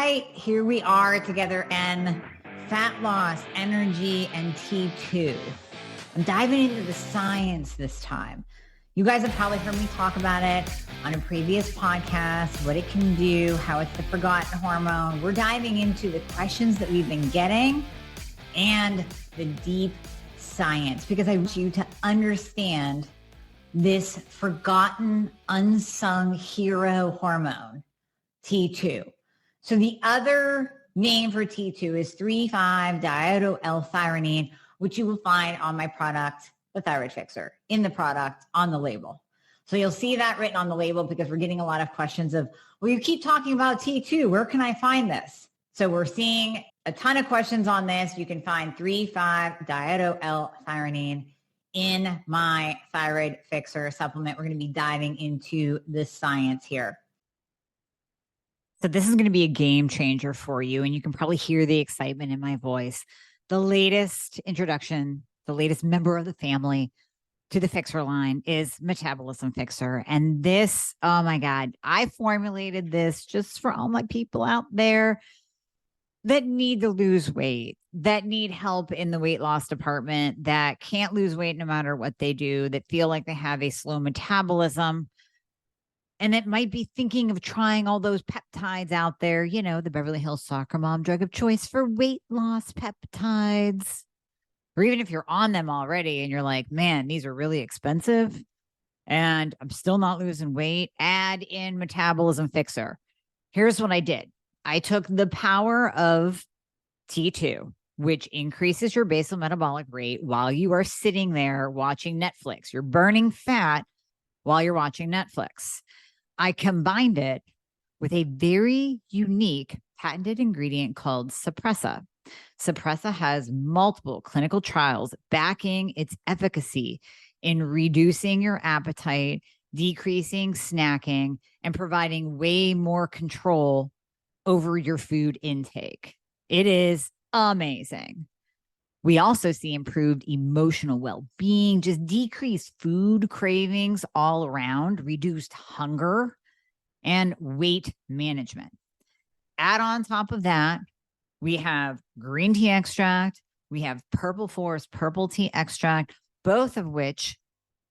right, here we are together in fat loss, energy, and T2. I'm diving into the science this time. You guys have probably heard me talk about it on a previous podcast, what it can do, how it's the forgotten hormone. We're diving into the questions that we've been getting and the deep science, because I want you to understand this forgotten, unsung hero hormone, T2. So the other name for T2 is 3,5-diodo-L-thyrionine, which you will find on my product, the Thyroid Fixxr, in the product, on the label. So you'll see that written on the label because we're getting a lot of questions of, well, you keep talking about T2. Where can I find this? So we're seeing a ton of questions on this. You can find 3,5-diodo-L-thyrionine in my Thyroid Fixxr supplement. We're going to be diving into the science here. So this is going to be a game changer for you, and you can probably hear the excitement in my voice. The latest introduction, the latest member of the family to the Fixxr line is Metabolism Fixxr. And this, oh my God, I formulated this just for all my people out there that need to lose weight, that need help in the weight loss department, that can't lose weight no matter what they do, that feel like they have a slow metabolism, and that might be thinking of trying all those peptides out there, you know, the Beverly Hills soccer mom drug of choice for weight loss peptides. Or even if you're on them already and you're like, man, these are really expensive and I'm still not losing weight, add in Metabolism Fixxr. Here's what I did. I took the power of T2, which increases your basal metabolic rate while you are sitting there watching Netflix. You're burning fat while you're watching Netflix. I combined it with a very unique patented ingredient called Suppressa. Suppressa has multiple clinical trials backing its efficacy in reducing your appetite, decreasing snacking, and providing way more control over your food intake. It is amazing. We also see improved emotional well-being, just decreased food cravings all around, reduced hunger, and weight management. Add on top of that, we have green tea extract, we have purple forest purple tea extract, both of which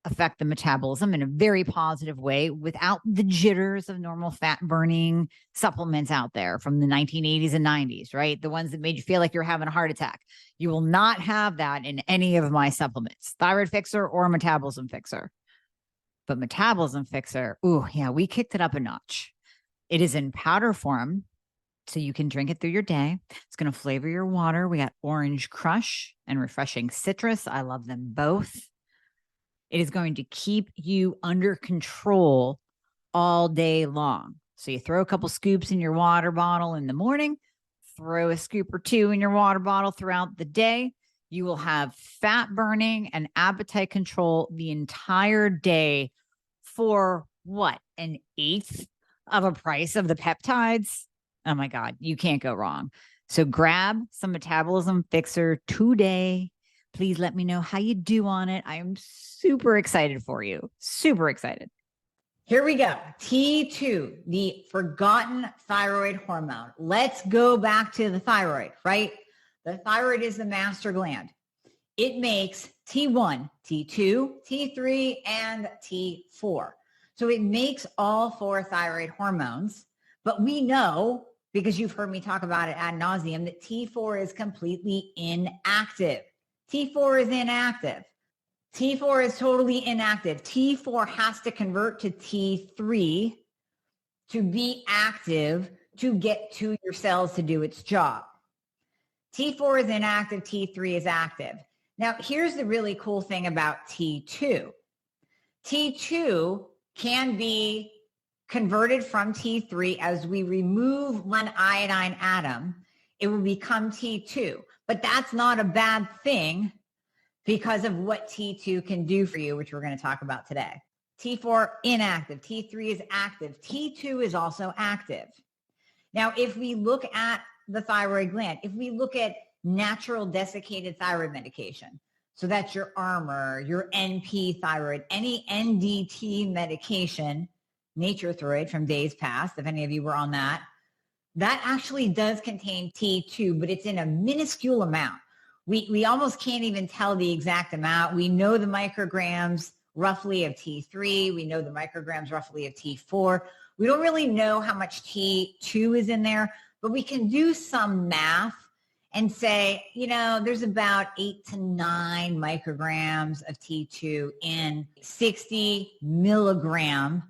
affect the metabolism in a very positive way without the jitters of normal fat burning supplements out there from the 1980s and 90s, right? The ones that made you feel like you're having a heart attack. You will not have that in any of my supplements, Thyroid Fixxr or Metabolism Fixxr. But Metabolism Fixxr, ooh, yeah, we kicked it up a notch. It is in powder form, so you can drink it through your day. It's going to flavor your water. We got orange crush and refreshing citrus. I love them both. It is going to keep you under control all day long. So you throw a couple scoops in your water bottle in the morning, throw a scoop or two in your water bottle throughout the day. You will have fat burning and appetite control the entire day for what? An eighth of a price of the peptides? Oh my God, you can't go wrong. So grab some Metabolism Fixxr today. Please let me know how you do on it. I am super excited for you. Super excited. Here we go. T2, the forgotten thyroid hormone. Let's go back to the thyroid, right? The thyroid is the master gland. It makes T1, T2, T3, and T4. So it makes all four thyroid hormones. But we know, because you've heard me talk about it ad nauseum, that T4 is completely inactive. T4 is inactive. T4 is totally inactive. T4 has to convert to T3 to be active to get to your cells to do its job. T4 is inactive. T3 is active. Now, here's the really cool thing about T2. T2 can be converted from T3 as we remove one iodine atom. It will become T2. But that's not a bad thing because of what T2 can do for you, which we're going to talk about today. T4 inactive, T3 is active, T2 is also active. Now, if we look at the thyroid gland, if we look at natural desiccated thyroid medication, so that's your Armour, your NP thyroid, any NDT medication, Nature Thyroid from days past, if any of you were on that, that actually does contain T2, but it's in a minuscule amount. We almost can't even tell the exact amount. We know the micrograms roughly of T3. We know the micrograms roughly of T4. We don't really know how much T2 is in there, but we can do some math and say, there's about 8 to 9 micrograms of T2 in 60 milligram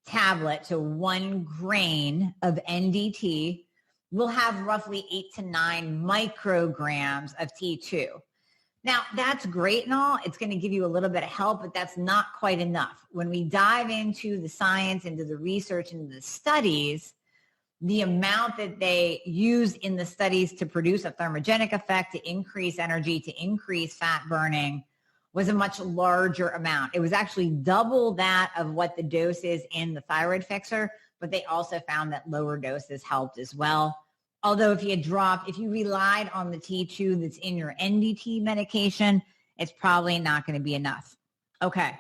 tablet, so 1 grain of NDT will have roughly 8 to 9 micrograms of T2. Now, that's great and all. It's going to give you a little bit of help, but that's not quite enough. When we dive into the science, into the research, into the studies, the amount that they use in the studies to produce a thermogenic effect, to increase energy, to increase fat burning, was a much larger amount. It was actually double that of what the dose is in the Thyroid Fixxr, but they also found that lower doses helped as well. Although if you relied on the T2 that's in your NDT medication, it's probably not going to be enough. Okay,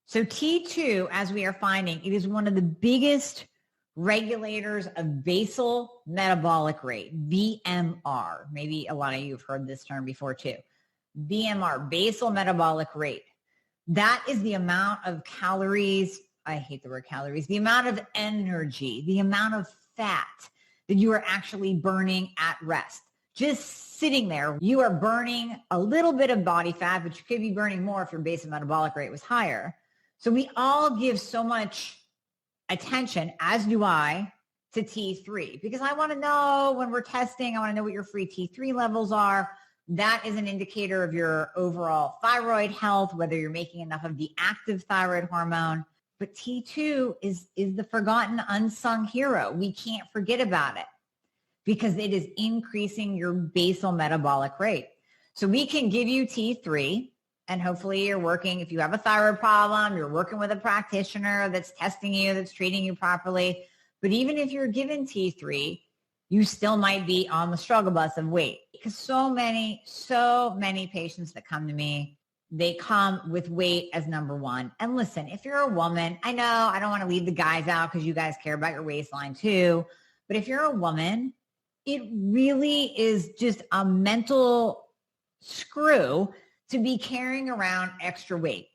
so T2, as we are finding, it is one of the biggest regulators of basal metabolic rate, BMR. Maybe a lot of you have heard this term before too. BMR, basal metabolic rate. That is the amount of calories, I hate the word calories, the amount of energy, the amount of fat that you are actually burning at rest. Just sitting there, you are burning a little bit of body fat, but you could be burning more if your basal metabolic rate was higher. So we all give so much attention, as do I, to T3, because I want to know when we're testing, I want to know what your free T3 levels are. That is an indicator of your overall thyroid health, whether you're making enough of the active thyroid hormone. But T2 is the forgotten, unsung hero. We can't forget about it because it is increasing your basal metabolic rate. So we can give you T3, and hopefully you're working, if you have a thyroid problem, you're working with a practitioner that's testing you, that's treating you properly. But even if you're given T3, you still might be on the struggle bus of weight. Because so many patients that come to me, they come with weight as number one. And listen, if you're a woman, I know I don't want to leave the guys out because you guys care about your waistline too. But if you're a woman, it really is just a mental screw to be carrying around extra weight.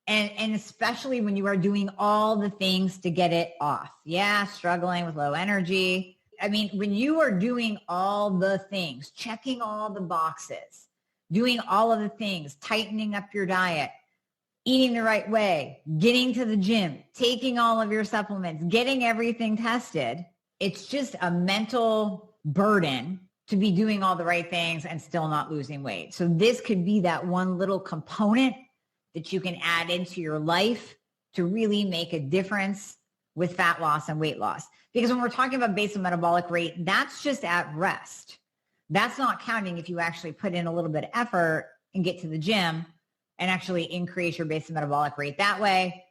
And especially when you are doing all the things to get it off. Yeah, struggling with low energy. I mean, when you are doing all the things, checking all the boxes, doing all of the things, tightening up your diet, eating the right way, getting to the gym, taking all of your supplements, getting everything tested, it's just a mental burden to be doing all the right things and still not losing weight. So this could be that one little component that you can add into your life to really make a difference with fat loss and weight loss. Because when we're talking about basal metabolic rate, that's just at rest. That's not counting if you actually put in a little bit of effort and get to the gym and actually increase your basal metabolic rate that way.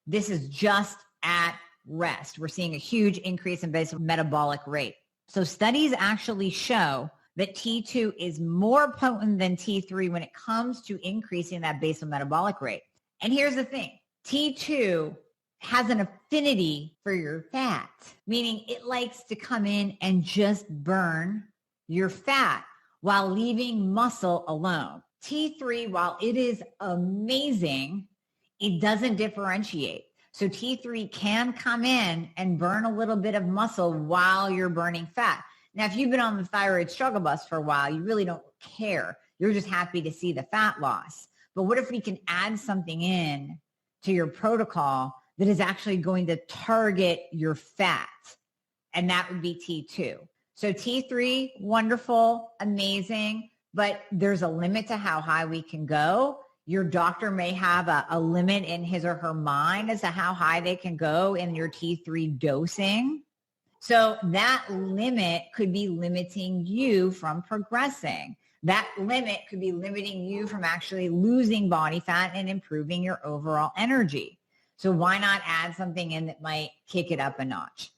This is just at rest. We're seeing a huge increase in basal metabolic rate. So studies actually show that T2 is more potent than T3 when it comes to increasing that basal metabolic rate. And here's the thing, T2 has an affinity for your fat, meaning it likes to come in and just burn your fat while leaving muscle alone. T3, while it is amazing, it doesn't differentiate. So T3 can come in and burn a little bit of muscle while you're burning fat. Now, if you've been on the thyroid struggle bus for a while, you really don't care. You're just happy to see the fat loss. But what if we can add something in to your protocol that is actually going to target your fat? And that would be T2. So T3, wonderful, amazing, but there's a limit to how high we can go. Your doctor may have a limit in his or her mind as to how high they can go in your T3 dosing. So that limit could be limiting you from progressing. That limit could be limiting you from actually losing body fat and improving your overall energy. So why not add something in that might kick it up a notch?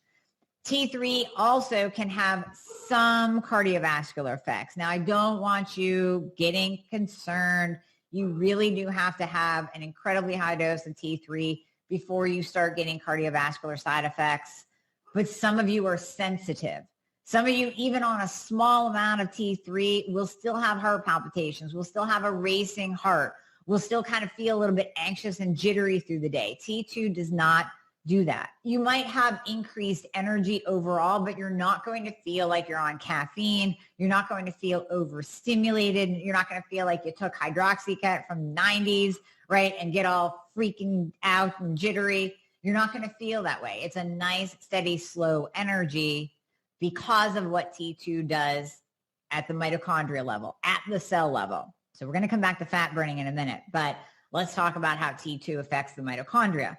T3 also can have some cardiovascular effects. Now, I don't want you getting concerned. You really do have to have an incredibly high dose of T3 before you start getting cardiovascular side effects. But some of you are sensitive. Some of you, even on a small amount of T3, will still have heart palpitations, will still have a racing heart, will still kind of feel a little bit anxious and jittery through the day. T2 does not do that. You might have increased energy overall, but you're not going to feel like you're on caffeine. You're not going to feel overstimulated. You're not going to feel like you took hydroxycut from the 90s, right, and get all freaking out and jittery. You're not going to feel that way. It's a nice, steady, slow energy because of what T2 does at the mitochondria level, at the cell level. So we're going to come back to fat burning in a minute, but let's talk about how T2 affects the mitochondria.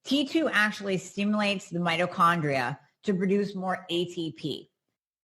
T2 actually stimulates the mitochondria to produce more ATP.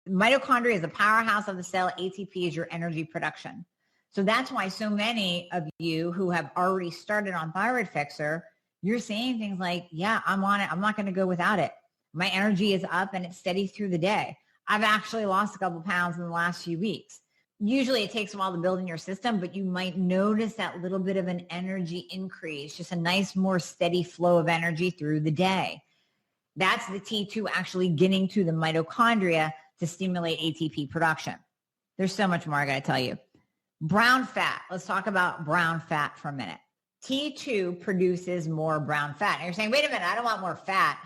Mitochondria is the powerhouse of the cell. ATP is your energy production. So that's why so many of you who have already started on Thyroid Fixxr, you're saying things like, yeah, I'm on it. I'm not going to go without it. My energy is up and it's steady through the day. I've actually lost a couple pounds in the last few weeks. Usually it takes a while to build in your system, but you might notice that little bit of an energy increase, just a nice, more steady flow of energy through the day. That's the T2 actually getting to the mitochondria to stimulate ATP production. There's so much more I got to tell you. Brown fat. Let's talk about brown fat for a minute. T2 produces more brown fat. And you're saying, wait a minute, I don't want more fat.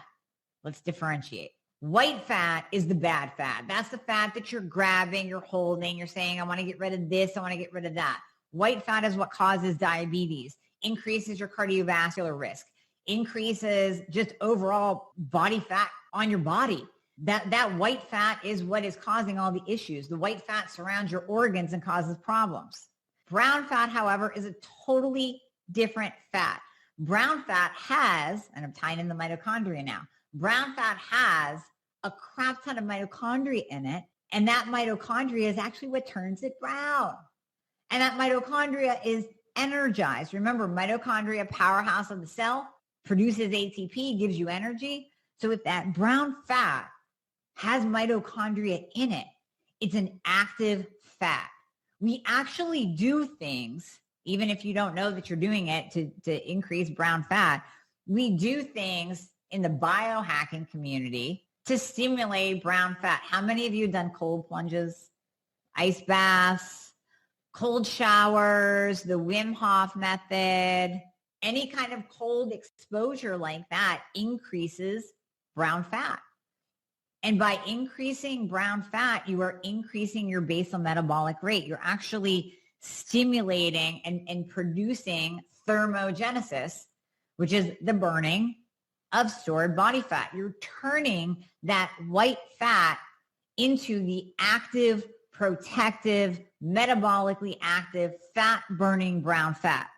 Let's differentiate. White fat is the bad fat. That's the fat that you're grabbing, you're holding, you're saying, I want to get rid of this, I want to get rid of that. White fat is what causes diabetes, increases your cardiovascular risk, increases just overall body fat on your body. That white fat is what is causing all the issues. The white fat surrounds your organs and causes problems. Brown fat, however, is a totally different fat. Brown fat has, and I'm tying in the mitochondria now, brown fat has a crap ton of mitochondria in it, and that mitochondria is actually what turns it brown. And that mitochondria is energized. Remember, mitochondria, powerhouse of the cell, produces ATP, gives you energy. So if that brown fat has mitochondria in it, it's an active fat. We actually do things, even if you don't know that you're doing it to increase brown fat, we do things in the biohacking community to stimulate brown fat. How many of you have done cold plunges, ice baths, cold showers, the Wim Hof method? Any kind of cold exposure like that increases brown fat. And by increasing brown fat, you are increasing your basal metabolic rate. You're actually stimulating and producing thermogenesis, which is the burning of stored body fat. You're turning that white fat into the active, protective, metabolically active, fat-burning brown fat.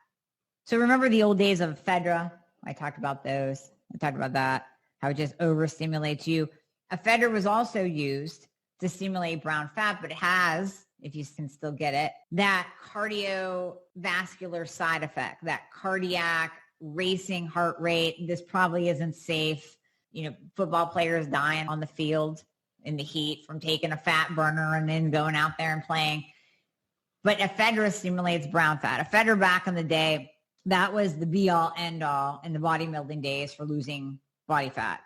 So remember the old days of ephedra? I talked about those. I talked about that, how it just overstimulates you. Ephedra was also used to stimulate brown fat, but it has, if you can still get it, that cardiovascular side effect, that cardiac racing heart rate. This probably isn't safe. You know, football players dying on the field in the heat from taking a fat burner and then going out there and playing. But ephedra stimulates brown fat. Ephedra back in the day, that was the be all end all in the bodybuilding days for losing body fat.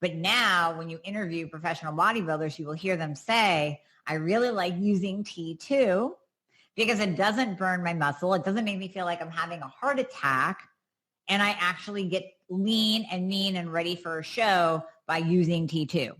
But now when you interview professional bodybuilders, you will hear them say, I really like using T2 because it doesn't burn my muscle. It doesn't make me feel like I'm having a heart attack. And I actually get lean and mean and ready for a show by using T2.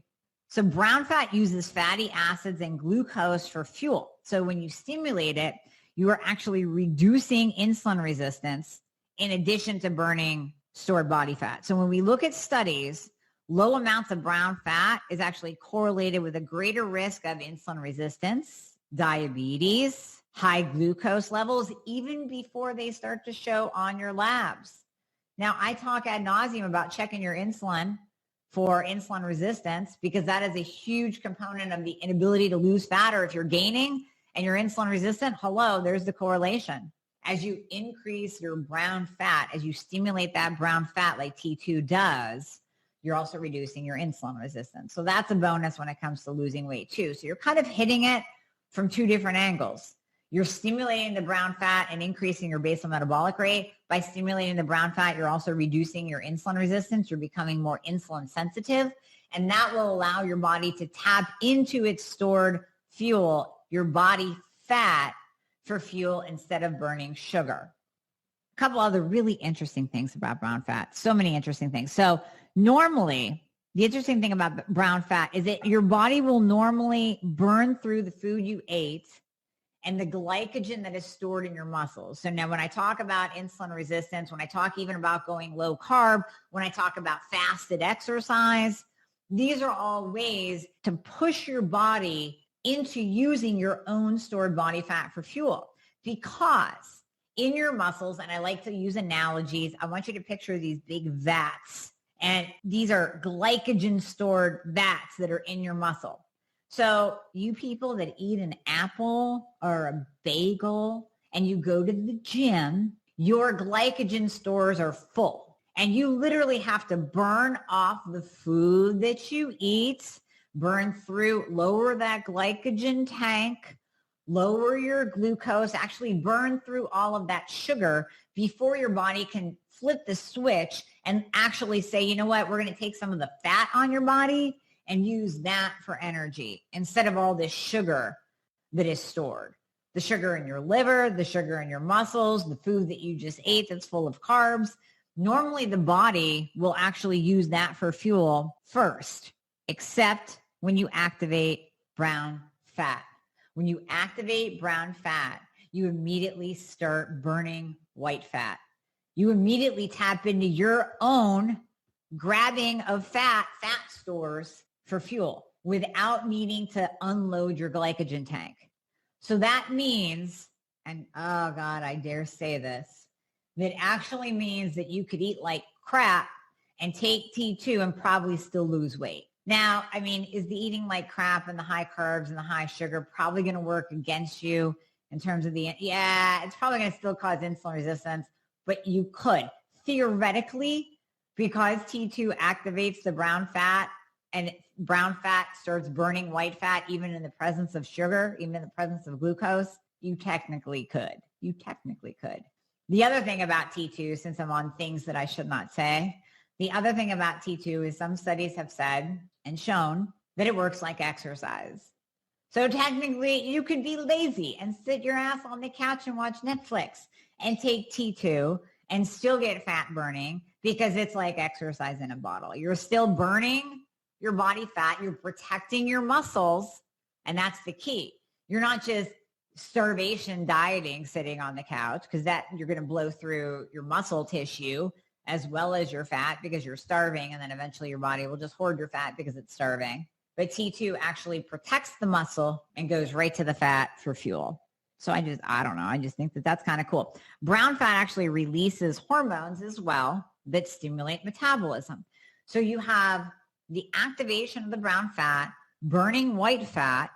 So brown fat uses fatty acids and glucose for fuel. So when you stimulate it, you are actually reducing insulin resistance in addition to burning stored body fat. So when we look at studies, low amounts of brown fat is actually correlated with a greater risk of insulin resistance, diabetes, high glucose levels, even before they start to show on your labs. Now, I talk ad nauseum about checking your insulin for insulin resistance because that is a huge component of the inability to lose fat, or if you're gaining and you're insulin resistant, hello, there's the correlation. As you increase your brown fat, as you stimulate that brown fat like T2 does, you're also reducing your insulin resistance. So that's a bonus when it comes to losing weight too. So you're kind of hitting it from two different angles. You're stimulating the brown fat and increasing your basal metabolic rate. By stimulating the brown fat, you're also reducing your insulin resistance. You're becoming more insulin sensitive. And that will allow your body to tap into its stored fuel, your body fat, for fuel instead of burning sugar. A couple other really interesting things about brown fat. So many interesting things. So normally, the interesting thing about brown fat is that your body will normally burn through the food you ate and the glycogen that is stored in your muscles. So now when I talk about insulin resistance, when I talk even about going low carb, when I talk about fasted exercise, these are all ways to push your body into using your own stored body fat for fuel. Because in your muscles, and I like to use analogies, I want you to picture these big vats. And these are glycogen stored vats that are in your muscle. So you people that eat an apple or a bagel and you go to the gym, your glycogen stores are full. And you literally have to burn off the food that you eat, burn through, lower that glycogen tank, lower your glucose, actually burn through all of that sugar before your body can flip the switch and actually say, you know what, we're going to take some of the fat on your body and use that for energy instead of all this sugar that is stored. The sugar in your liver, the sugar in your muscles, the food that you just ate that's full of carbs. Normally the body will actually use that for fuel first, except when you activate brown fat. When you activate brown fat, you immediately start burning white fat. You immediately tap into your own grabbing of fat stores for fuel without needing to unload your glycogen tank. So that means, and oh God, I dare say this, that actually means that you could eat like crap and take T2 and probably still lose weight. Now, I mean, is the eating like crap and the high carbs and the high sugar probably going to work against you in terms of yeah, it's probably going to still cause insulin resistance, but you could theoretically, because T2 activates the brown fat and brown fat starts burning white fat, even in the presence of sugar, even in the presence of glucose, you technically could. You technically could. The other thing about T2, since I'm on things that I should not say, the other thing about T2 is some studies have said and shown that it works like exercise. So technically you could be lazy and sit your ass on the couch and watch Netflix and take T2 and still get fat burning because it's like exercise in a bottle. You're still burning your body fat. You're protecting your muscles. And that's the key. You're not just starvation dieting sitting on the couch because that you're going to blow through your muscle tissue as well as your fat because you're starving. And then eventually your body will just hoard your fat because it's starving. But T2 actually protects the muscle and goes right to the fat for fuel. So I don't know. I just think that that's kind of cool. Brown fat actually releases hormones as well that stimulate metabolism. So you have the activation of the brown fat, burning white fat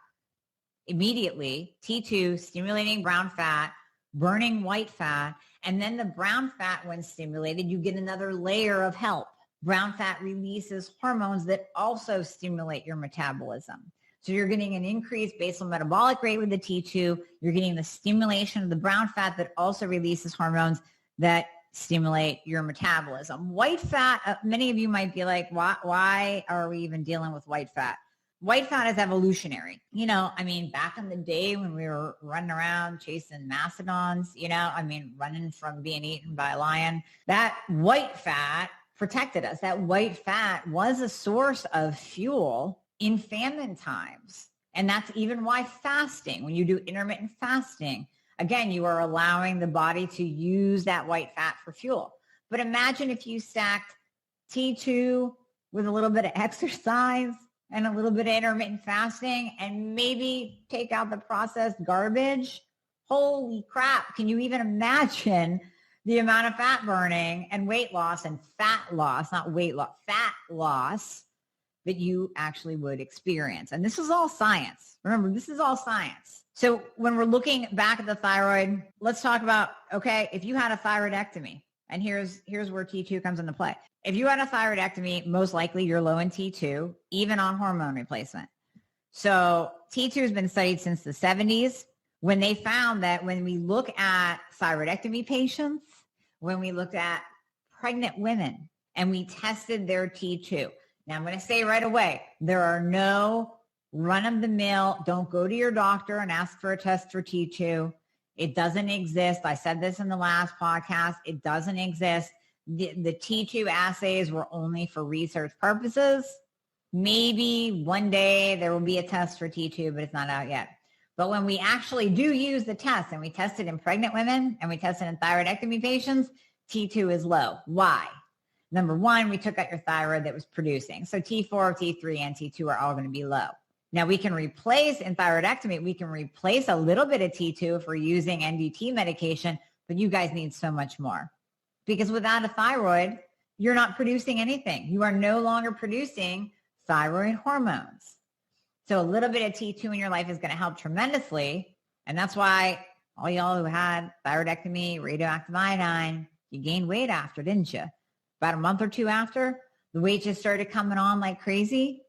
immediately, T2 stimulating brown fat, burning white fat, and then the brown fat, when stimulated, you get another layer of help. Brown fat releases hormones that also stimulate your metabolism. So you're getting an increased basal metabolic rate with the T2. You're getting the stimulation of the brown fat that also releases hormones that stimulate your metabolism. White fat, many of you might be like, why are we even dealing with white fat? White fat is evolutionary. You know, I mean, back in the day when we were running around chasing mastodons, running from being eaten by a lion, that white fat protected us. That white fat was a source of fuel in famine times. And that's even why fasting, when you do intermittent fasting, again, you are allowing the body to use that white fat for fuel. But imagine if you stacked T2 with a little bit of exercise and a little bit of intermittent fasting and maybe take out the processed garbage. Holy crap. Can you even imagine the amount of fat burning and weight loss and fat loss, not weight loss, fat loss that you actually would experience? And this is all science. Remember, this is all science. So when we're looking back at the thyroid, let's talk about, okay, if you had a thyroidectomy, and here's where T2 comes into play. If you had a thyroidectomy, most likely you're low in T2, even on hormone replacement. So T2 has been studied since the 70s when they found that when we look at thyroidectomy patients, when we looked at pregnant women and we tested their T2, Now I'm going to say right away, there are no run-of-the-mill, don't go to your doctor and ask for a test for T2. It doesn't exist. I said this in the last podcast. It doesn't exist. The T2 assays were only for research purposes. Maybe one day there will be a test for T2, but it's not out yet. But when we actually do use the test, and we test it in pregnant women and we test it in thyroidectomy patients, T2 is low. Why? Number one, we took out your thyroid that was producing. So T4, T3, and T2 are all going to be low. Now we can replace, in thyroidectomy, we can replace a little bit of T2 if we're using NDT medication, but you guys need so much more. Because without a thyroid, you're not producing anything. You are no longer producing thyroid hormones. So a little bit of T2 in your life is going to help tremendously. And that's why all y'all who had thyroidectomy, radioactive iodine, you gained weight after, didn't you? About a month or two after, the weight just started coming on like crazy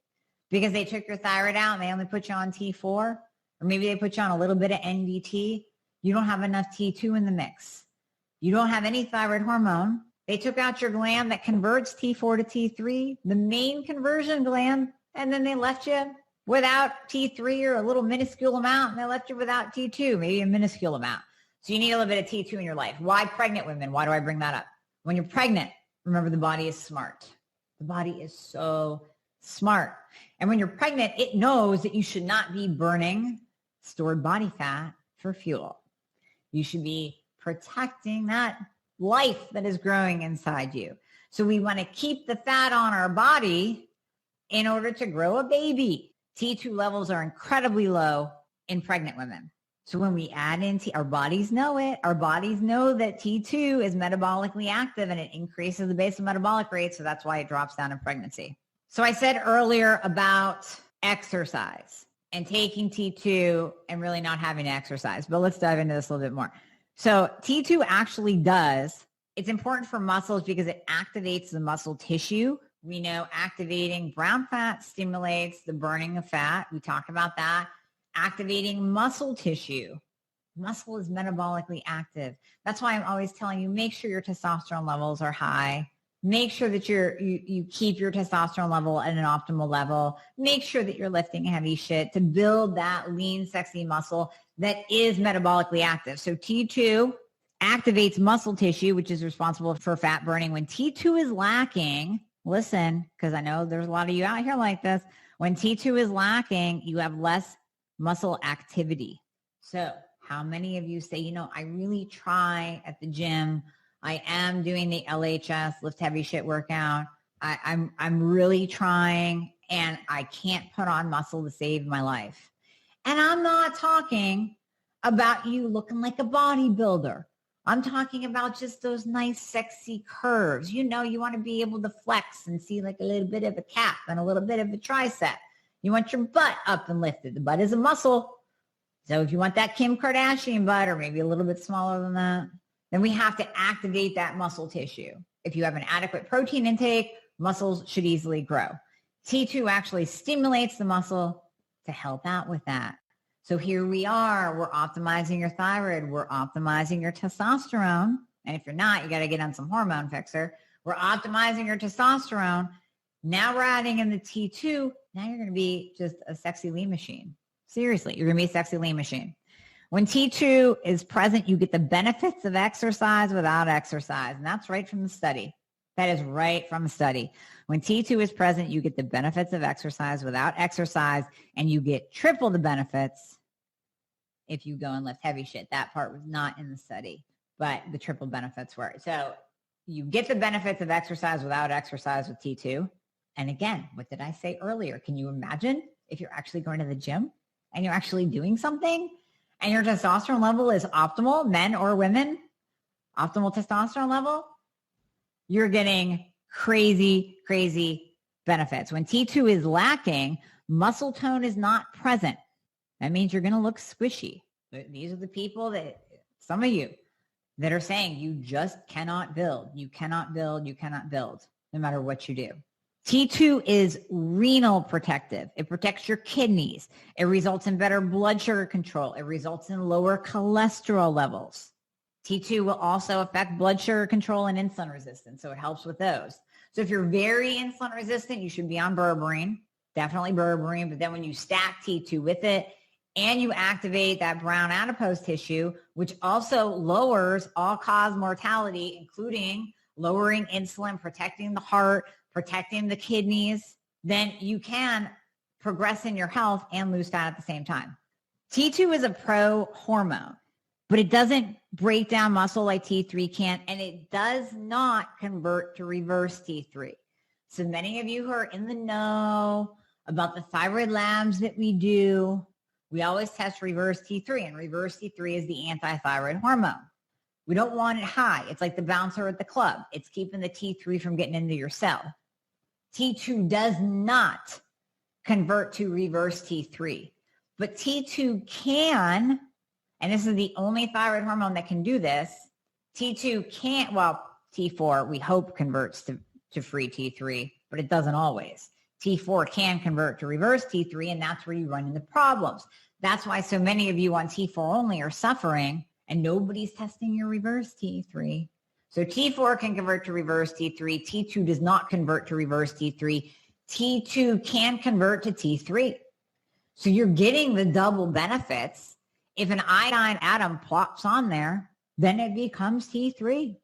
because they took your thyroid out and they only put you on T4, or maybe they put you on a little bit of NDT. You don't have enough T2 in the mix. You don't have any thyroid hormone. They took out your gland that converts T4 to T3, the main conversion gland, and then they left you without T3 or a little minuscule amount, and they left you without T2, maybe a minuscule amount. So you need a little bit of T2 in your life. Why pregnant women? Why do I bring that up? When you're pregnant, remember the body is smart. The body is so smart. And when you're pregnant, it knows that you should not be burning stored body fat for fuel. You should be protecting that life that is growing inside you. So we want to keep the fat on our body in order to grow a baby. T2 levels are incredibly low in pregnant women. So when we add in our bodies know it. Our bodies know that T2 is metabolically active and it increases the basal metabolic rate. So that's why it drops down in pregnancy. So I said earlier about exercise and taking T2 and really not having to exercise. But let's dive into this a little bit more. So T2 actually does, it's important for muscles because it activates the muscle tissue. We know activating brown fat stimulates the burning of fat. We talked about that. Activating muscle tissue. Muscle is metabolically active. That's why I'm always telling you, make sure your testosterone levels are high. Make sure that you keep your testosterone level at an optimal level. Make sure that you're lifting heavy shit to build that lean, sexy muscle that is metabolically active. So T2 activates muscle tissue, which is responsible for fat burning. When T2 is lacking, listen, because I know there's a lot of you out here like this. When T2 is lacking, you have less muscle activity. So how many of you say, I really try at the gym. I am doing the LHS, lift heavy shit workout. I'm really trying and I can't put on muscle to save my life. And I'm not talking about you looking like a bodybuilder. I'm talking about just those nice, sexy curves. You want to be able to flex and see like a little bit of a calf and a little bit of a tricep. You want your butt up and lifted. The butt is a muscle. So if you want that Kim Kardashian butt or maybe a little bit smaller than that, then we have to activate that muscle tissue. If you have an adequate protein intake, muscles should easily grow. T2 actually stimulates the muscle to help out with that. So here we are, we're optimizing your thyroid, we're optimizing your testosterone. And if you're not, you got to get on some hormone fixer. We're optimizing your testosterone. Now we're adding in the T2. Now you're going to be just a sexy lean machine. Seriously, you're going to be a sexy lean machine. When T2 is present, you get the benefits of exercise without exercise. And that's right from the study. That is right from the study. When T2 is present, you get the benefits of exercise without exercise, and you get triple the benefits if you go and lift heavy shit. That part was not in the study, but the triple benefits were. So you get the benefits of exercise without exercise with T2. And again, what did I say earlier? Can you imagine if you're actually going to the gym and you're actually doing something and your testosterone level is optimal, men or women, optimal testosterone level, you're getting crazy, crazy benefits. When T2 is lacking, muscle tone is not present. That means you're going to look squishy. These are the people that, some of you, that are saying you just cannot build. You cannot build. You cannot build, no matter what you do. T2 is renal protective. It protects your kidneys. It results in better blood sugar control. It results in lower cholesterol levels. T2 will also affect blood sugar control and insulin resistance, so it helps with those. So if you're very insulin resistant, you should be on berberine, definitely berberine. But then when you stack T2 with it and you activate that brown adipose tissue, which also lowers all-cause mortality, including lowering insulin, protecting the heart, protecting the kidneys, then you can progress in your health and lose fat at the same time. T2 is a pro-hormone, but it doesn't break down muscle like T3 can, and it does not convert to reverse T3. So many of you who are in the know about the thyroid labs that we do, we always test reverse T3, and reverse T3 is the anti-thyroid hormone. We don't want it high. It's like the bouncer at the club. It's keeping the T3 from getting into your cell. T2 does not convert to reverse T3, but T2 can, and this is the only thyroid hormone that can do this. T2 can't, well, T4 we hope converts to free T3, but it doesn't always. T4 can convert to reverse T3, and that's where you run into problems. That's why so many of you on T4 only are suffering, and nobody's testing your reverse T3. So T4 can convert to reverse T3. T2 does not convert to reverse T3. T2 can convert to T3. So you're getting the double benefits. If an iodine atom plops on there, then it becomes T3.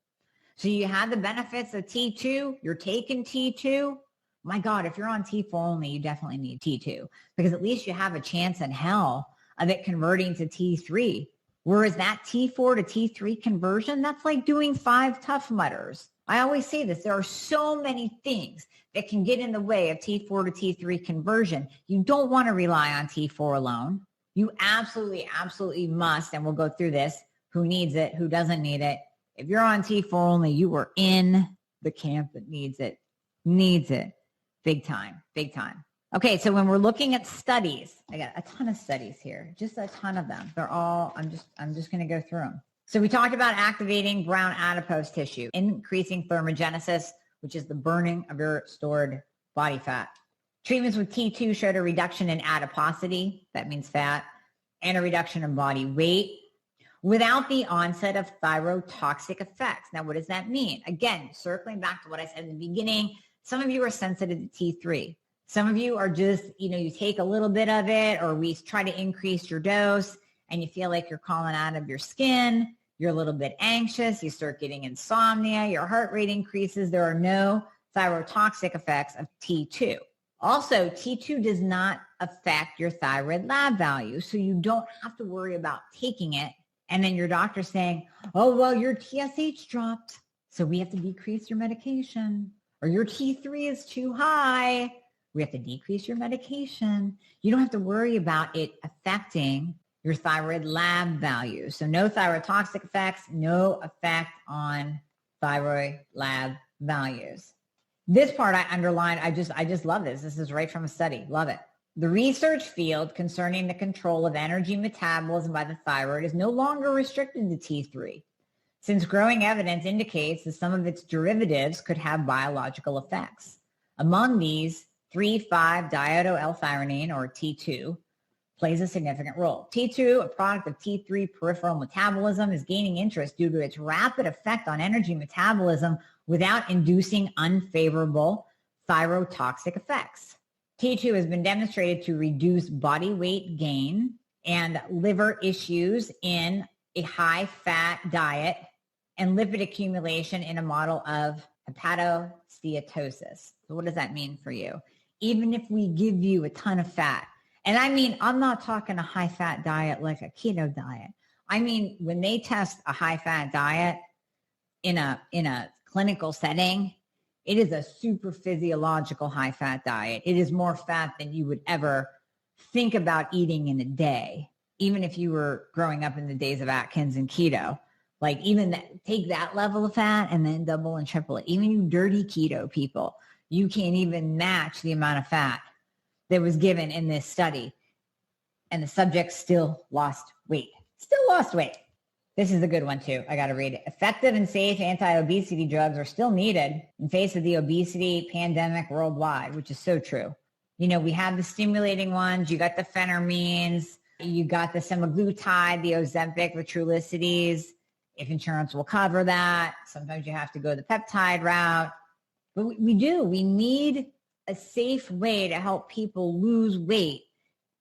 So you have the benefits of T2. You're taking T2. My God, if you're on T4 only, you definitely need T2, because at least you have a chance in hell of it converting to T3. Whereas that T4 to T3 conversion, that's like doing 5 Tough Mudders. I always say this, there are so many things that can get in the way of T4 to T3 conversion. You don't want to rely on T4 alone. You absolutely, absolutely must, and we'll go through this, who needs it, who doesn't need it. If you're on T4 only, you are in the camp that needs it. Needs it. Big time, big time. Okay, so when we're looking at studies, I got a ton of studies here, just a ton of them. They're all, I'm just going to go through them. So we talked about activating brown adipose tissue, increasing thermogenesis, which is the burning of your stored body fat. Treatments with T2 showed a reduction in adiposity, that means fat, and a reduction in body weight without the onset of thyrotoxic effects. Now, what does that mean? Again, circling back to what I said in the beginning, some of you are sensitive to T3. Some of you are just, you take a little bit of it, or we try to increase your dose and you feel like you're crawling out of your skin. You're a little bit anxious. You start getting insomnia. Your heart rate increases. There are no thyrotoxic effects of T2. Also, T2 does not affect your thyroid lab value, so you don't have to worry about taking it and then your doctor saying, oh, well, your TSH dropped, so we have to decrease your medication. Or your T3 is too high, we have to decrease your medication. You don't have to worry about it affecting your thyroid lab value. So no thyrotoxic effects, no effect on thyroid lab values. This part I underlined, I just love this. This is right from a study, love it. The research field concerning the control of energy metabolism by the thyroid is no longer restricted to T3, since growing evidence indicates that some of its derivatives could have biological effects. Among these, 3,5-diodo-L-threonine, or T2, plays a significant role. T2, a product of T3 peripheral metabolism, is gaining interest due to its rapid effect on energy metabolism without inducing unfavorable thyrotoxic effects. T2 has been demonstrated to reduce body weight gain and liver issues in a high-fat diet and lipid accumulation in a model of hepatosteatosis. So what does that mean for you? Even if we give you a ton of fat, and I mean, I'm not talking a high-fat diet like a keto diet. I mean, when they test a high-fat diet in a clinical setting, it is a super physiological high-fat diet. It is more fat than you would ever think about eating in a day, even if you were growing up in the days of Atkins and keto. Like even take that level of fat and then double and triple it. Even you dirty keto people, you can't even match the amount of fat that was given in this study. And the subject still lost weight. Still lost weight. This is a good one too. I got to read it. Effective and safe anti-obesity drugs are still needed in face of the obesity pandemic worldwide, which is so true. We have the stimulating ones. You got the phentermines. You got the semaglutide, the Ozempic, the Trulicities. If insurance will cover that. Sometimes you have to go the peptide route. But we do. We need a safe way to help people lose weight.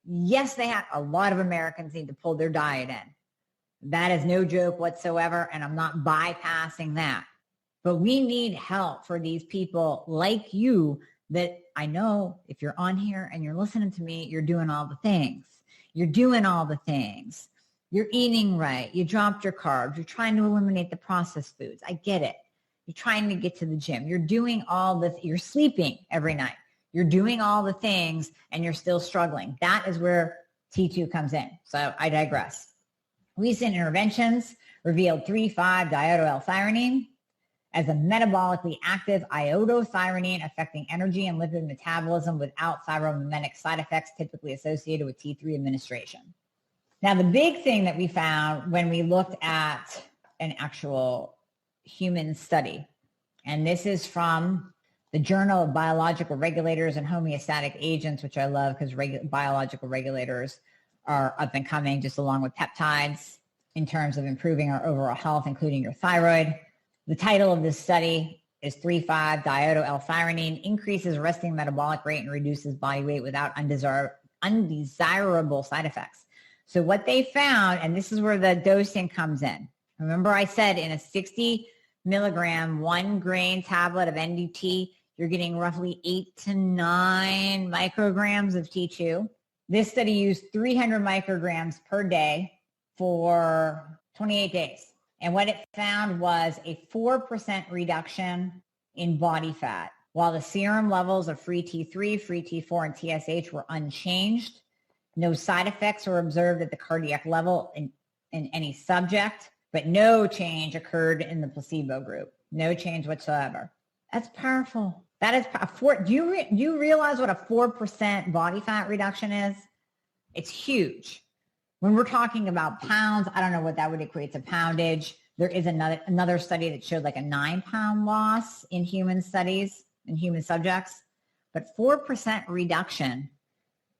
Yes, a lot of Americans need to pull their diet in. That is no joke whatsoever, and I'm not bypassing that. But we need help for these people like you that I know if you're on here and you're listening to me, you're doing all the things. You're doing all the things. You're eating right. You dropped your carbs. You're trying to eliminate the processed foods. I get it. You're trying to get to the gym. You're doing all you're sleeping every night. You're doing all the things and you're still struggling. That is where T2 comes in. So I digress. Recent interventions revealed 3,5-diotyl-L-threonine as a metabolically active iodothyronine affecting energy and lipid metabolism without thyromimetic side effects typically associated with T3 administration. Now, the big thing that we found when we looked at an actual human study, and this is from the Journal of Biological Regulators and Homeostatic Agents, which I love because biological regulators are up and coming just along with peptides in terms of improving our overall health, including your thyroid. The title of this study is 3,5-diotyl-L-threonine increases resting metabolic rate and reduces body weight without undesirable side effects. So what they found, and this is where the dosing comes in. Remember I said in a 60 milligram 1 grain tablet of NDT, you're getting roughly 8 to 9 micrograms of T2. This study used 300 micrograms per day for 28 days. And what it found was a 4% reduction in body fat, while the serum levels of free T3, free T4, and TSH were unchanged. No side effects were observed at the cardiac level in any subject, but no change occurred in the placebo group. No change whatsoever. That's powerful. That is do you realize what a 4% body fat reduction is? It's huge. When we're talking about pounds, I don't know what that would equate to poundage. There is another study that showed like a 9-pound loss in human studies, in human subjects, but 4% reduction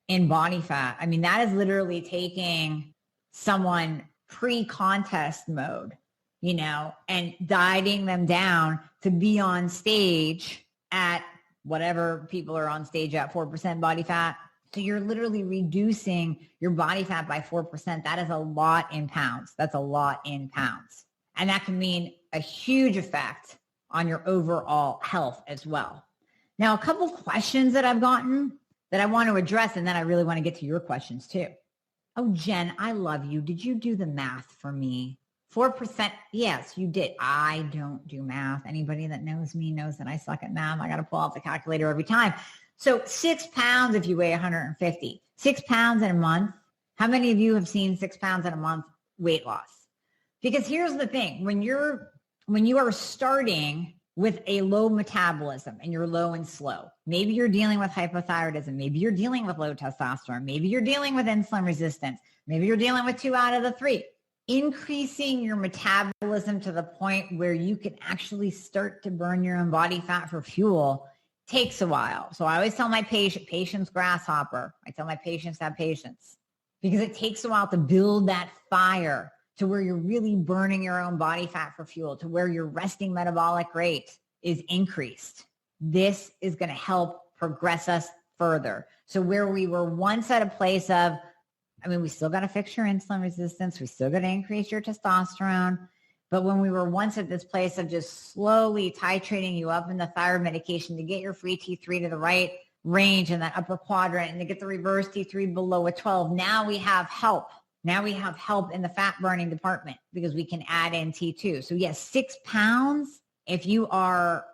in body fat. I mean, that is literally taking someone pre-contest mode, and dieting them down to be on stage at whatever people are on stage at, 4% body fat. So you're literally reducing your body fat by 4%. That is a lot in pounds. That's a lot in pounds. And that can mean a huge effect on your overall health as well. Now, a couple questions that I've gotten that I want to address, and then I really want to get to your questions too. Oh, Jen, I love you. Did you do the math for me? 4%? Yes, you did. I don't do math. Anybody that knows me knows that I suck at math. I got to pull out the calculator every time. So 6 pounds if you weigh 150. 6 pounds in a month. How many of you have seen 6 pounds in a month weight loss? Because here's the thing. When you are starting with a low metabolism and you're low and slow, maybe you're dealing with hypothyroidism, maybe you're dealing with low testosterone, maybe you're dealing with insulin resistance, maybe you're dealing with 2 out of the 3. Increasing your metabolism to the point where you can actually start to burn your own body fat for fuel takes a while. So I always tell my patience grasshopper. I tell my patients to have patience because it takes a while to build that fire to where you're really burning your own body fat for fuel, to where your resting metabolic rate is increased. This is going to help progress us further. So where we were once at a place of, we still got to fix your insulin resistance. We still got to increase your testosterone. But when we were once at this place of just slowly titrating you up in the thyroid medication to get your free T3 to the right range in that upper quadrant and to get the reverse T3 below a 12, now we have help. Now we have help in the fat burning department because we can add in T2. So yes, 6 pounds, if you are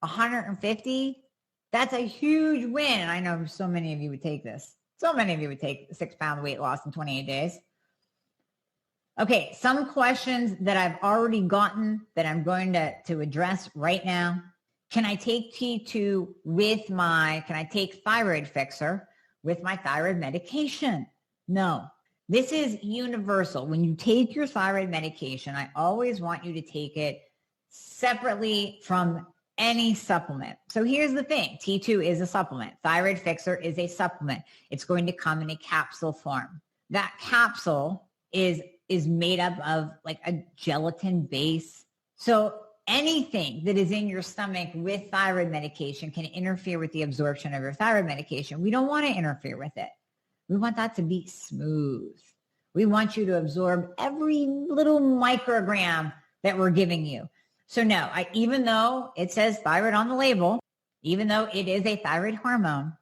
150, that's a huge win. And I know so many of you would take this. So many of you would take 6 pound weight loss in 28 days. Okay, some questions that I've already gotten that I'm going to address right now. Can I take T2 can I take Thyroid Fixxr with my thyroid medication? No, this is universal. When you take your thyroid medication, I always want you to take it separately from any supplement. So here's the thing. T2 is a supplement. Thyroid Fixxr is a supplement. It's going to come in a capsule form. That capsule is made up of like a gelatin base. So anything that is in your stomach with thyroid medication can interfere with the absorption of your thyroid medication. We don't want to interfere with it. We want that to be smooth. We want you to absorb every little microgram that we're giving you. So no, even though it says thyroid on the label, even though it is a thyroid hormone,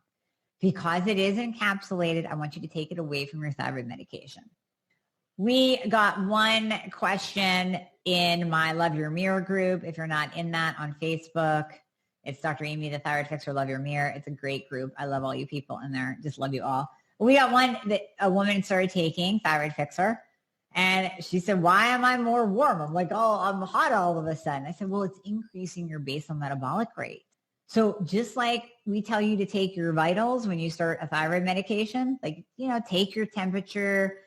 because it is encapsulated, I want you to take it away from your thyroid medication. We got one question in my Love Your Mirror group. If you're not in that on Facebook, it's Dr. Amie, the Thyroid Fixxr, Love Your Mirror. It's a great group. I love all you people in there. Just love you all. We got one that a woman started taking, Thyroid Fixxr, and she said, why am I more warm? I'm like, oh, I'm hot all of a sudden. I said, well, it's increasing your basal metabolic rate. So just like we tell you to take your vitals when you start a thyroid medication, like, take your temperature,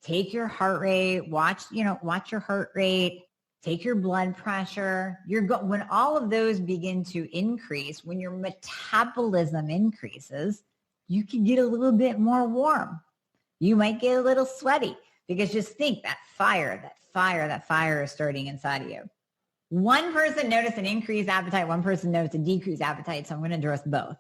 take your heart rate, watch your heart rate, take your blood pressure. When all of those begin to increase, when your metabolism increases, you can get a little bit more warm. You might get a little sweaty because just think that fire is starting inside of you. One person noticed an increased appetite. One person noticed a decreased appetite. So I'm going to address both.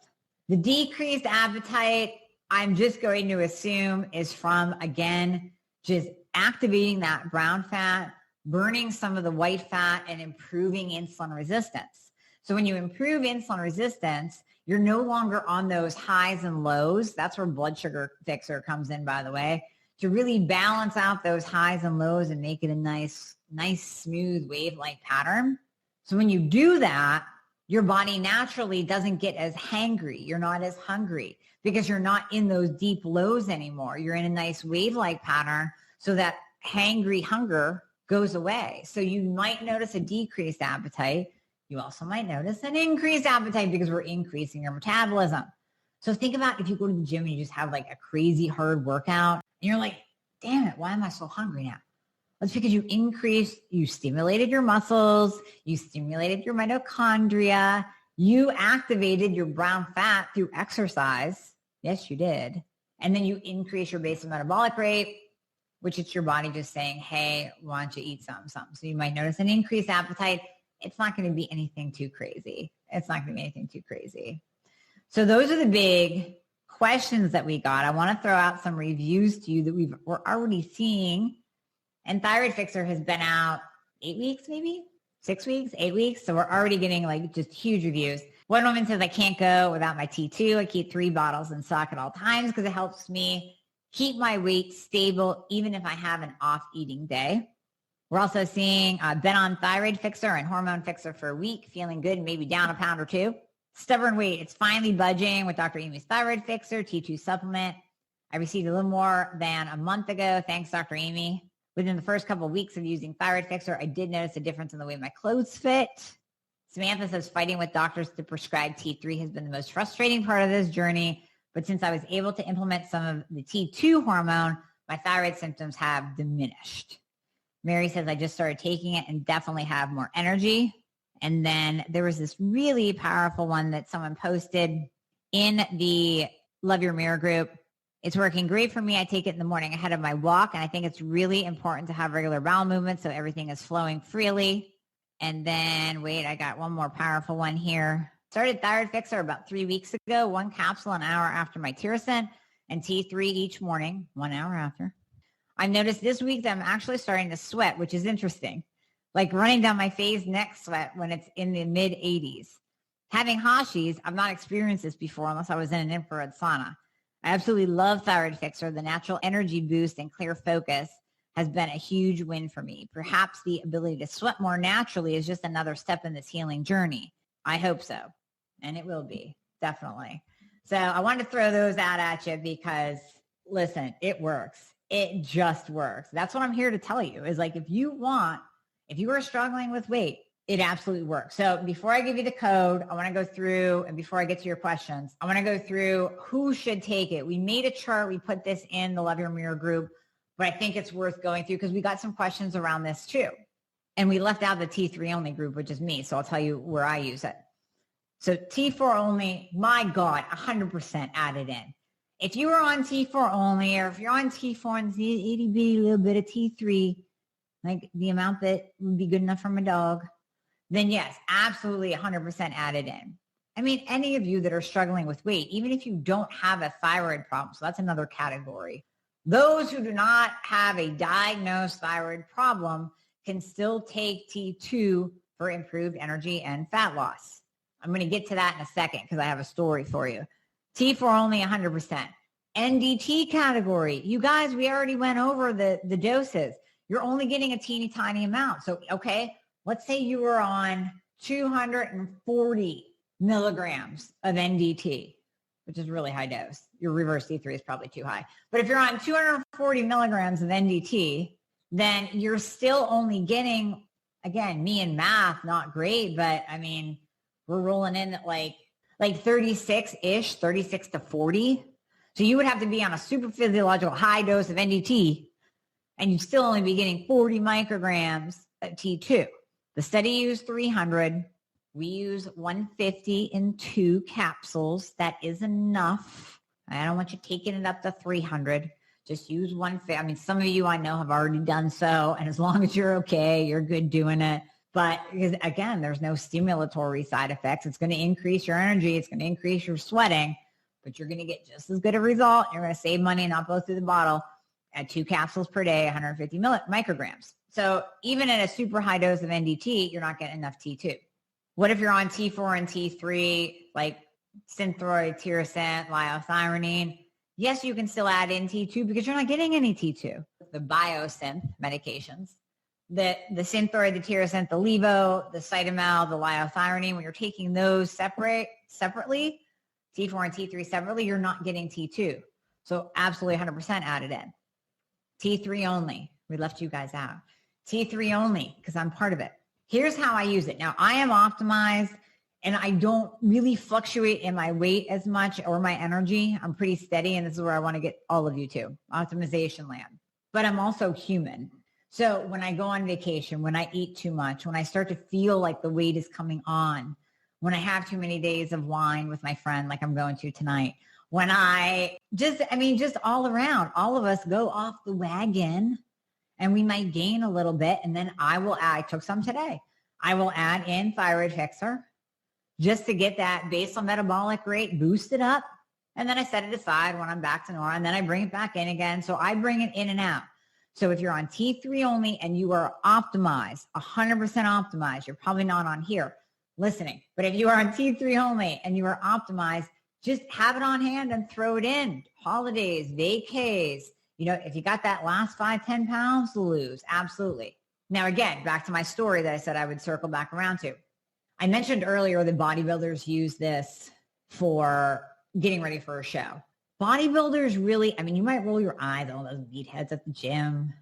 The decreased appetite, I'm just going to assume is from, again, just activating that brown fat, burning some of the white fat, and improving insulin resistance. So when you improve insulin resistance, you're no longer on those highs and lows. That's where blood sugar fixer comes in, by the way, to really balance out those highs and lows and make it a nice, smooth wave-like pattern. So when you do that, your body naturally doesn't get as hangry. You're not as hungry because you're not in those deep lows anymore. You're in a nice wave-like pattern so that hangry hunger goes away. So you might notice a decreased appetite. You also might notice an increased appetite because we're increasing your metabolism. So think about if you go to the gym and you just have like a crazy hard workout and you're like, damn it, why am I so hungry now? That's because you stimulated your muscles, you stimulated your mitochondria, you activated your brown fat through exercise. Yes, you did. And then you increase your basal metabolic rate, which is your body just saying, hey, why don't you eat something? So you might notice an increased appetite. It's not going to be anything too crazy. So those are the big questions that we got. I want to throw out some reviews to you that we're already seeing. And Thyroid Fixxr has been out 8 weeks, maybe 6 weeks, 8 weeks. So we're already getting like just huge reviews. One woman says, I can't go without my T2. I keep 3 bottles in stock at all times because it helps me keep my weight stable even if I have an off eating day. We're also seeing been on Thyroid Fixxr and Hormone Fixxr for a week, feeling good, maybe down a pound or 2. Stubborn weight, it's finally budging with Dr. Amie's Thyroid Fixxr T2 supplement. I received a little more than a month ago. Thanks, Dr. Amie. Within the first couple of weeks of using Thyroid Fixxr, I did notice a difference in the way my clothes fit. Samantha says fighting with doctors to prescribe T3 has been the most frustrating part of this journey. But since I was able to implement some of the T2 hormone, my thyroid symptoms have diminished. Mary says, I just started taking it and definitely have more energy. And then there was this really powerful one that someone posted in the Love Your Mirror group. It's working great for me. I take it in the morning ahead of my walk. And I think it's really important to have regular bowel movements so everything is flowing freely. And then, I got one more powerful one here. Started Thyroid Fixxr about 3 weeks ago, 1 capsule an hour after my tirosine and T3 each morning, 1 hour after. I've noticed this week that I'm actually starting to sweat, which is interesting, like running down my face, neck sweat when it's in the mid 80s. Having Hashis, I've not experienced this before unless I was in an infrared sauna. I absolutely love Thyroid Fixxr. The natural energy boost and clear focus has been a huge win for me. Perhaps the ability to sweat more naturally is just another step in this healing journey. I hope so. And it will be, definitely. So I wanted to throw those out at you because, listen, it works. It just works. That's what I'm here to tell you is like, if you are struggling with weight, it absolutely works. So before I give you the code, I want to go through, and before I get to your questions, I want to go through who should take it. We made a chart. We put this in the Love Your Mirror group, but I think it's worth going through because we got some questions around this too. And we left out the T3 only group, which is me. So I'll tell you where I use it. So T4 only, my God, 100% added in. If you are on T4 only, or if you're on T4 and itty bitty little bit of T3, like the amount that would be good enough for my dog, then yes, absolutely 100% add it in. I mean, any of you that are struggling with weight, even if you don't have a thyroid problem, so that's another category. Those who do not have a diagnosed thyroid problem can still take T2 for improved energy and fat loss. I'm going to get to that in a second because I have a story for you. T4 only 100%. NDT category. You guys, we already went over the doses. You're only getting a teeny tiny amount. So, okay, let's say you were on 240 milligrams of NDT, which is really high dose. Your reverse T3 is probably too high. But if you're on 240 milligrams of NDT, then you're still only getting, again, me and math, not great, but I mean, we're rolling in at like 36-ish, 36 to 40. So you would have to be on a super physiological high dose of NDT, and you'd still only be getting 40 micrograms of T2. The study used 300. We use 150 in 2 capsules. That is enough. I don't want you taking it up to 300. Just use 150. I mean, some of you I know have already done so. And as long as you're okay, you're good doing it. But because again, there's no stimulatory side effects. It's going to increase your energy. It's going to increase your sweating, but you're going to get just as good a result. You're going to save money and not blow through the bottle at 2 capsules per day, 150 micrograms. So even at a super high dose of NDT, you're not getting enough T2. What if you're on T4 and T3, like synthroid, tyrosine, liothyronine? Yes, you can still add in T2 because you're not getting any T2. The biosynth medications, the synthroid, the tyrosine, the levo, the cytomel, the liothyronine, when you're taking those separately, T4 and T3 separately, you're not getting T2. So absolutely 100% add it in. T3 only. We left you guys out. T3 only because I'm part of it. Here's how I use it. Now, I am optimized and I don't really fluctuate in my weight as much or my energy. I'm pretty steady, and this is where I want to get all of you to, optimization land. But I'm also human. So when I go on vacation, when I eat too much, when I start to feel like the weight is coming on, when I have too many days of wine with my friend like I'm going to tonight, when just all around, all of us go off the wagon and we might gain a little bit. And then I took some today. I will add in Thyroid Fixxr just to get that basal metabolic rate boosted up. And then I set it aside when I'm back to normal, and then I bring it back in again. So I bring it in and out. So if you're on T3 only and you are optimized, 100% optimized, you're probably not on here listening. But if you are on T3 only and you are optimized, just have it on hand and throw it in. Holidays, vacays, if you got that last 5-10 pounds to lose, absolutely. Now, again, back to my story that I said I would circle back around to. I mentioned earlier that bodybuilders use this for getting ready for a show. Bodybuilders really, you might roll your eyes, all those meatheads at the gym.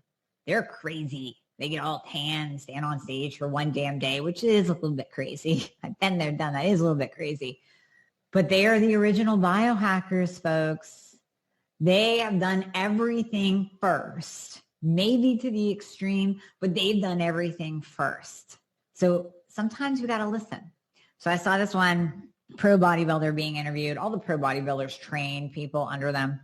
They're crazy. They get all tan and stand on stage for one damn day, which is a little bit crazy. I've been there, done that. It is a little bit crazy. But they are the original biohackers, folks. They have done everything first, maybe to the extreme, but they've done everything first. So sometimes we got to listen. So I saw this one pro bodybuilder being interviewed. All the pro bodybuilders train people under them.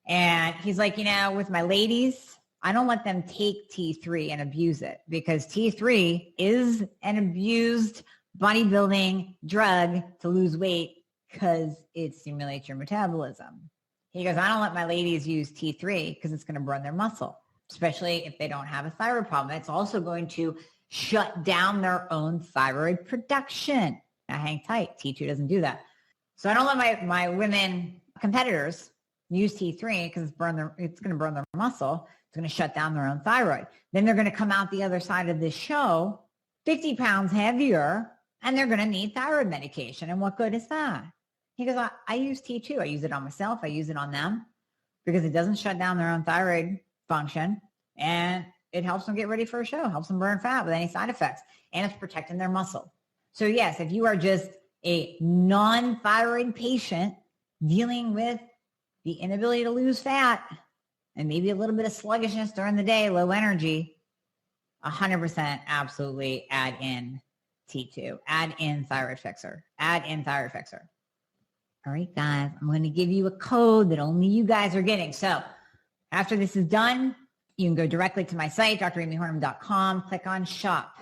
And he's like, with my ladies, I don't let them take T3 and abuse it, because T3 is an abused bodybuilding drug to lose weight because it stimulates your metabolism. He goes, I don't let my ladies use T3 because it's going to burn their muscle, especially if they don't have a thyroid problem. It's also going to shut down their own thyroid production. Now hang tight. T2 doesn't do that. So I don't let my women competitors use T3 because it's going to burn their muscle. It's going to shut down their own thyroid. Then they're going to come out the other side of this show 50 pounds heavier, and they're going to need thyroid medication. And what good is that? He goes, I use T2. I use it on myself. I use it on them because it doesn't shut down their own thyroid function, and it helps them get ready for a show, helps them burn fat with any side effects, and it's protecting their muscle. So yes, if you are just a non-thyroid patient dealing with the inability to lose fat and maybe a little bit of sluggishness during the day, low energy, 100% absolutely add in T2, add in Thyroid Fixxr, add in Thyroid Fixxr. All right, guys, I'm going to give you a code that only you guys are getting. So after this is done, you can go directly to my site, dramiehornaman.com, click on shop.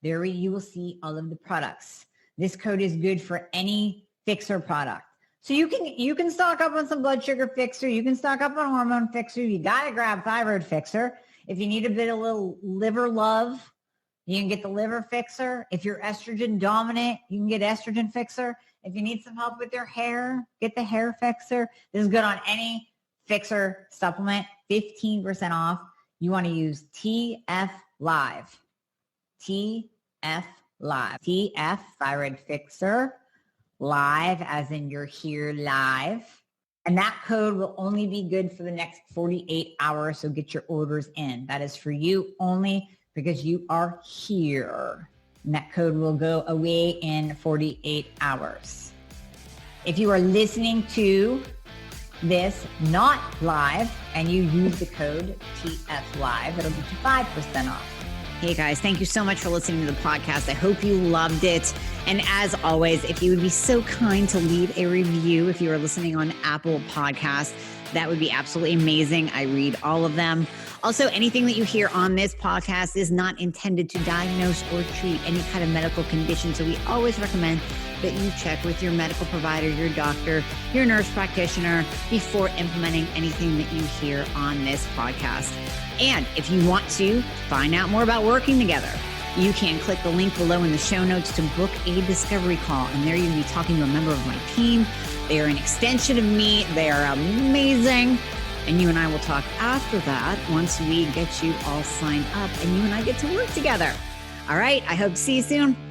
There you will see all of the products. This code is good for any Fixxr product. So you can stock up on some blood sugar Fixxr. You can stock up on hormone Fixxr. You got to grab Thyroid Fixxr. If you need a bit of little liver love, you can get the liver Fixxr. If you're estrogen dominant, you can get estrogen Fixxr. If you need some help with your hair, get the hair Fixxr. This is good on any Fixxr supplement, 15% off. You want to use TF Live. TF Live. TF Thyroid Fixxr Live, as in you're here live. And that code will only be good for the next 48 hours. So get your orders in. That is for you only because you are here. And that code will go away in 48 hours. If you are listening to this not live and you use the code TF Live, it'll get you 5% off. Hey guys, thank you so much for listening to the podcast. I hope you loved it. And as always, if you would be so kind to leave a review if you are listening on Apple Podcasts, that would be absolutely amazing. I read all of them. Also, anything that you hear on this podcast is not intended to diagnose or treat any kind of medical condition. So we always recommend that you check with your medical provider, your doctor, your nurse practitioner before implementing anything that you hear on this podcast. And if you want to find out more about working together, you can click the link below in the show notes to book a discovery call. And there you'll be talking to a member of my team. They are an extension of me. They are amazing. And you and I will talk after that once we get you all signed up and you and I get to work together. All right. I hope to see you soon.